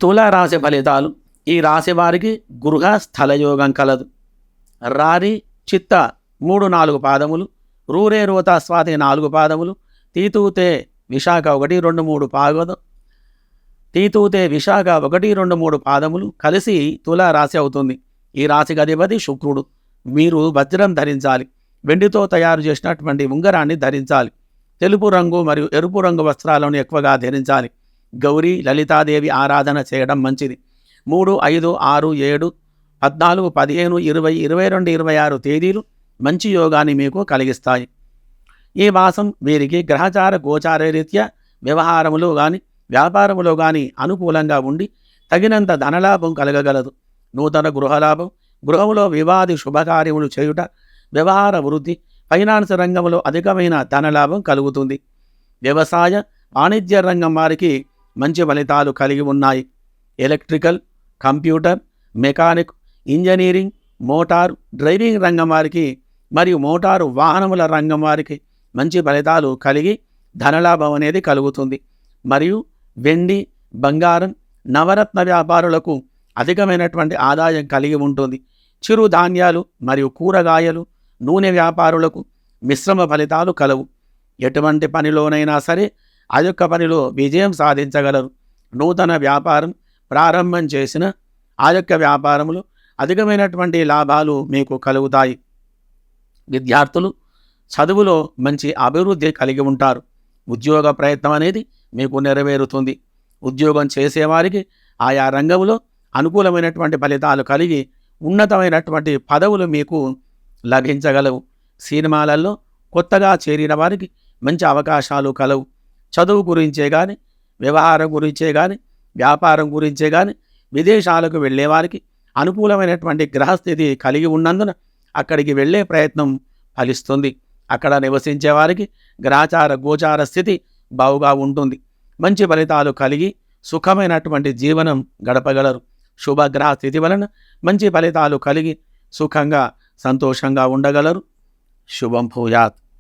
తులారాశి ఫలితాలు. ఈ రాశి వారికి గృహ స్థలయోగం కలదు. రారి చిత్త 3-4 పాదములు, రూరే రోత స్వాతి 4 పాదములు, తీతూతే విశాఖ 1-2-3 పాదములు, తీతూతే విశాఖ 1-2-3 పాదములు కలిసి తులారాశి అవుతుంది. ఈ రాశికి అధిపతి శుక్రుడు. మీరు వజ్రం ధరించాలి. వెండితో తయారు చేసినటువంటి ఉంగరాన్ని ధరించాలి. తెలుపు రంగు మరియు ఎరుపు రంగు వస్త్రాలను ఎక్కువగా ధరించాలి. గౌరీ లలితాదేవి ఆరాధన చేయడం మంచిది. 3, 5, 6, 7, 14, 15, 20, 22, 26 తేదీలు మంచి యోగాన్ని మీకు కలిగిస్తాయి. ఈ మాసం వీరికి గ్రహచార గోచార రీత్యా వ్యవహారములో కానీ వ్యాపారములో కానీ అనుకూలంగా ఉండి తగినంత ధనలాభం కలగగలదు. నూతన గృహలాభం, గృహంలో వివాది శుభకార్యములు చేయుట, వ్యవహార వృద్ధి, ఫైనాన్స్ రంగంలో అధికమైన ధనలాభం కలుగుతుంది. వ్యవసాయ వాణిజ్య రంగం వారికి మంచి ఫలితాలు కలిగి ఉన్నాయి. Electrical, computer, mechanic, engineering, motor, driving రంగం వారికి మరియు మోటారు వాహనముల రంగం వారికి మంచి ఫలితాలు కలిగి ధనలాభం అనేది కలుగుతుంది. మరియు వెండి, బంగారం, నవరత్న వ్యాపారులకు అధికమైనటువంటి ఆదాయం కలిగి ఉంటుంది. చిరుధాన్యాలు మరియు కూరగాయలు, నూనె వ్యాపారులకు మిశ్రమ ఫలితాలు కలవు. ఎటువంటి పనిలోనైనా సరే ఆ యొక్క పనిలో విజయం సాధించగలరు. నూతన వ్యాపారం ప్రారంభం చేసిన ఆ యొక్క వ్యాపారంలో అధికమైనటువంటి లాభాలు మీకు కలుగుతాయి. విద్యార్థులు చదువులో మంచి అభివృద్ధి కలిగి ఉంటారు. ఉద్యోగ ప్రయత్నం అనేది మీకు నెరవేరుతుంది. ఉద్యోగం చేసేవారికి ఆయా రంగంలో అనుకూలమైనటువంటి ఫలితాలు కలిగి ఉన్నతమైనటువంటి పదవులు మీకు లభించగలవు. సినిమాలలో కొత్తగా చేరిన వారికి మంచి అవకాశాలు కలవు. చదువు గురించే కానీ, వ్యవహారం గురించే కానీ, వ్యాపారం గురించే కానీ విదేశాలకు వెళ్ళేవారికి అనుకూలమైనటువంటి గ్రహస్థితి కలిగి ఉన్నందున అక్కడికి వెళ్ళే ప్రయత్నం ఫలిస్తుంది. అక్కడ నివసించే వారికి గ్రహచార గోచార స్థితి బావుగా ఉంటుంది. మంచి ఫలితాలు కలిగి సుఖమైనటువంటి జీవనం గడపగలరు. శుభగ్రహ స్థితి వలన మంచి ఫలితాలు కలిగి సుఖంగా సంతోషంగా ఉండగలరు. శుభం భూయాత్.